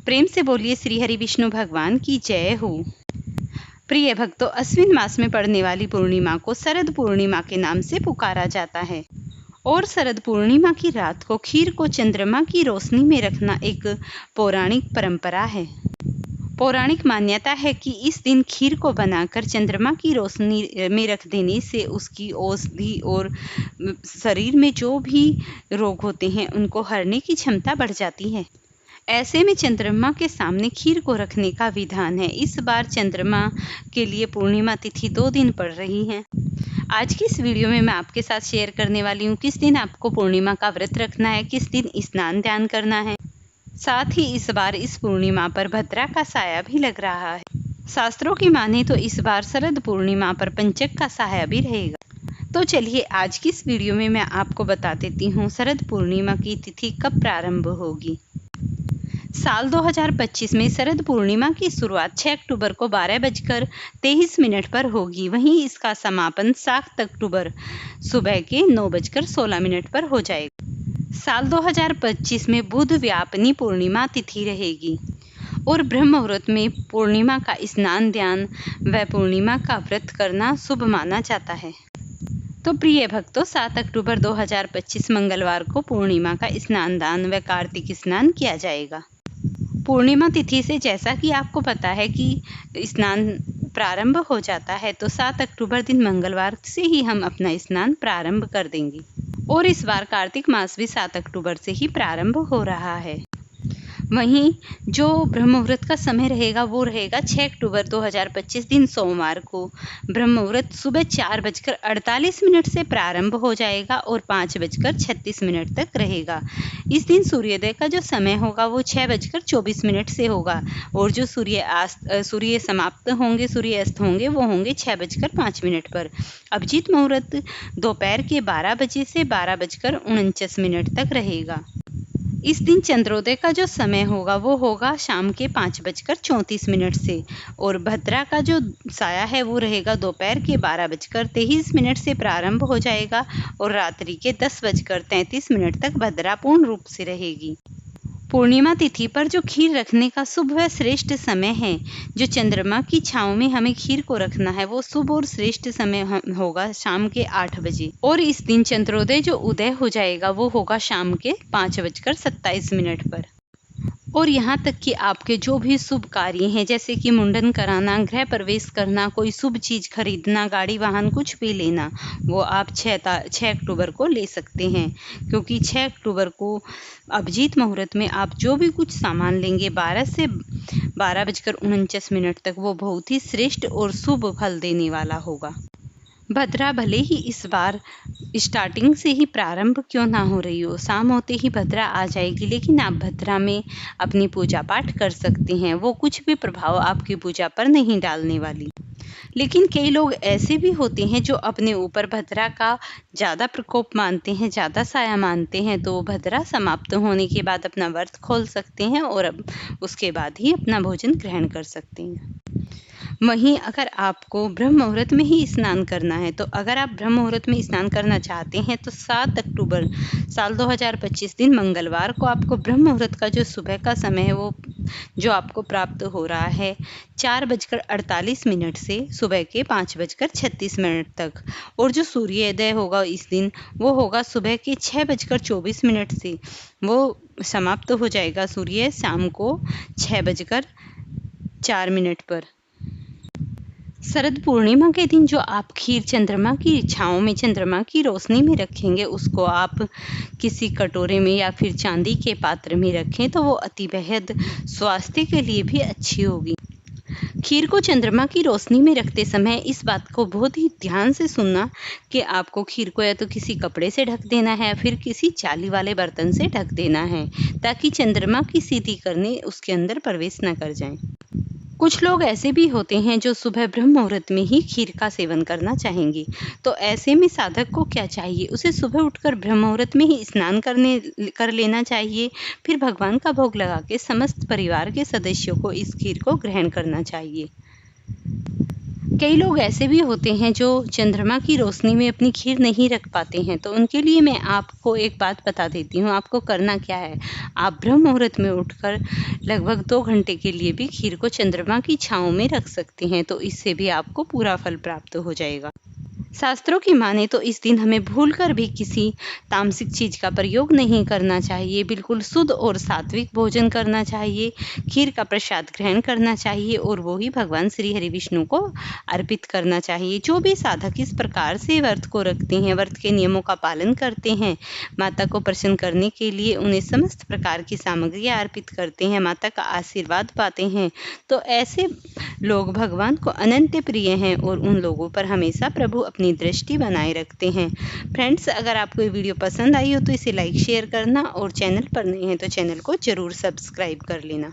प्रेम से बोलिए श्री हरि विष्णु भगवान की जय हो। प्रिय भक्तों, अश्विन मास में पड़ने वाली पूर्णिमा को शरद पूर्णिमा के नाम से पुकारा जाता है और शरद पूर्णिमा की रात को खीर को चंद्रमा की रोशनी में रखना एक पौराणिक परंपरा है। पौराणिक मान्यता है कि इस दिन खीर को बनाकर चंद्रमा की रोशनी में रख देने से उसकी औषधि और शरीर में जो भी रोग होते हैं उनको हरने की क्षमता बढ़ जाती है। ऐसे में चंद्रमा के सामने खीर को रखने का विधान है। इस बार चंद्रमा के लिए पूर्णिमा तिथि 2 दिन पड़ रही है। आज की इस वीडियो में मैं आपके साथ शेयर करने वाली हूँ किस दिन आपको पूर्णिमा का व्रत रखना है, किस दिन स्नान ध्यान करना है। साथ ही इस बार इस पूर्णिमा पर भद्रा का साया भी लग रहा है। शास्त्रों की माने तो इस बार शरद पूर्णिमा पर पंचक का साया भी रहेगा। तो चलिए आज की इस वीडियो में मैं आपको बता देती हूँ शरद पूर्णिमा की तिथि कब प्रारंभ होगी। साल 2025 में शरद पूर्णिमा की शुरुआत 6 अक्टूबर को 12:23 पर होगी। वहीं इसका समापन 7 अक्टूबर सुबह के 9:16 पर हो जाएगा। साल 2025 में बुध व्यापनी पूर्णिमा तिथि रहेगी और ब्रह्म मुहूर्त में पूर्णिमा का स्नान ध्यान व पूर्णिमा का व्रत करना शुभ माना जाता है। तो प्रिय भक्तों, 7 अक्टूबर 2025 मंगलवार को पूर्णिमा का स्नान दान व कार्तिक स्नान किया जाएगा। पूर्णिमा तिथि से जैसा कि आपको पता है कि स्नान प्रारंभ हो जाता है, तो 7 अक्टूबर दिन मंगलवार से ही हम अपना स्नान प्रारंभ कर देंगे और इस बार कार्तिक मास भी 7 अक्टूबर से ही प्रारंभ हो रहा है। वहीं जो ब्रह्म मुहूर्त का समय रहेगा वो रहेगा 6 अक्टूबर 2025 दिन सोमवार को। ब्रह्म मुहूर्त सुबह 4:48 से प्रारंभ हो जाएगा और 5:36 तक रहेगा। इस दिन सूर्योदय का जो समय होगा वो 6:24 से होगा और जो सूर्य समाप्त होंगे, सूर्य अस्त होंगे वो होंगे 6:05 पर। अभिजीत मुहूर्त दोपहर के 12 बजे से 12:49 तक रहेगा। इस दिन चंद्रोदय का जो समय होगा वो होगा शाम के 5:34 से और भद्रा का जो साया है वो रहेगा दोपहर के 12:23 से प्रारंभ हो जाएगा और रात्रि के 10:33 तक भद्रा पूर्ण रूप से रहेगी। पूर्णिमा तिथि पर जो खीर रखने का शुभ व श्रेष्ठ समय है, जो चंद्रमा की छांव में हमें खीर को रखना है, वो शुभ और श्रेष्ठ समय होगा शाम के 8 बजे और इस दिन चंद्रोदय जो उदय हो जाएगा वो होगा शाम के 5:27 पर। और यहाँ तक कि आपके जो भी शुभ कार्य हैं, जैसे कि मुंडन कराना, गृह प्रवेश करना, कोई शुभ चीज़ खरीदना, गाड़ी वाहन कुछ भी लेना, वो आप 6 अक्टूबर को ले सकते हैं, क्योंकि 6 अक्टूबर को अभिजीत मुहूर्त में आप जो भी कुछ सामान लेंगे 12 से 12:49 तक वो बहुत ही श्रेष्ठ और शुभ फल देने वाला होगा। भद्रा भले ही इस बार स्टार्टिंग से ही प्रारंभ क्यों ना हो रही हो, शाम होते ही भद्रा आ जाएगी, लेकिन आप भद्रा में अपनी पूजा पाठ कर सकते हैं। वो कुछ भी प्रभाव आपकी पूजा पर नहीं डालने वाली। लेकिन कई लोग ऐसे भी होते हैं जो अपने ऊपर भद्रा का ज़्यादा प्रकोप मानते हैं, ज़्यादा साया मानते हैं, तो भद्रा समाप्त होने के बाद अपना व्रत खोल सकते हैं और अब उसके बाद ही अपना भोजन ग्रहण कर सकते हैं। वहीं अगर आपको ब्रह्म मुहूर्त में ही स्नान करना है, तो अगर आप ब्रह्म मुहूर्त में स्नान करना चाहते हैं तो 7 अक्टूबर साल 2025 दिन मंगलवार को आपको ब्रह्म मुहूर्त का जो सुबह का समय है वो जो आपको प्राप्त हो रहा है 4:48 से सुबह के 5:36 तक और जो सूर्योदय होगा इस दिन वो होगा सुबह के 6:24 से। वो समाप्त हो जाएगा सूर्य शाम को 6:04 पर। शरद पूर्णिमा के दिन जो आप खीर चंद्रमा की छाँव में, चंद्रमा की रोशनी में रखेंगे, उसको आप किसी कटोरे में या फिर चांदी के पात्र में रखें तो वो अति बेहद स्वास्थ्य के लिए भी अच्छी होगी। खीर को चंद्रमा की रोशनी में रखते समय इस बात को बहुत ही ध्यान से सुनना कि आपको खीर को या तो किसी कपड़े से ढक देना है या फिर किसी चाली वाले बर्तन से ढक देना है, ताकि चंद्रमा की सीधी किरणें उसके अंदर प्रवेश न कर जाएं। कुछ लोग ऐसे भी होते हैं जो सुबह ब्रह्म मुहूर्त में ही खीर का सेवन करना चाहेंगे, तो ऐसे में साधक को क्या चाहिए, उसे सुबह उठकर ब्रह्म मुहूर्त में ही स्नान कर लेना चाहिए। फिर भगवान का भोग लगा के समस्त परिवार के सदस्यों को इस खीर को ग्रहण करना चाहिए। कई लोग ऐसे भी होते हैं जो चंद्रमा की रोशनी में अपनी खीर नहीं रख पाते हैं, तो उनके लिए मैं आपको एक बात बता देती हूँ। आपको करना क्या है, आप ब्रह्म मुहूर्त में उठकर लगभग 2 घंटे के लिए भी खीर को चंद्रमा की छाँव में रख सकते हैं, तो इससे भी आपको पूरा फल प्राप्त हो जाएगा। शास्त्रों की माने तो इस दिन हमें भूलकर भी किसी तामसिक चीज का प्रयोग नहीं करना चाहिए। बिल्कुल शुद्ध और सात्विक भोजन करना चाहिए, खीर का प्रसाद ग्रहण करना चाहिए और वो ही भगवान श्री हरि विष्णु को अर्पित करना चाहिए। जो भी साधक इस प्रकार से व्रत को रखते हैं, व्रत के नियमों का पालन करते हैं, माता को प्रसन्न करने के लिए उन्हें समस्त प्रकार की सामग्रियां अर्पित करते हैं, माता का आशीर्वाद पाते हैं, तो ऐसे लोग भगवान को अनंत प्रिय हैं और उन लोगों पर हमेशा प्रभु अपनी दृष्टि बनाए रखते हैं। फ्रेंड्स, अगर आपको ये वीडियो पसंद आई हो तो इसे लाइक शेयर करना और चैनल पर नए हैं तो चैनल को जरूर सब्सक्राइब कर लेना।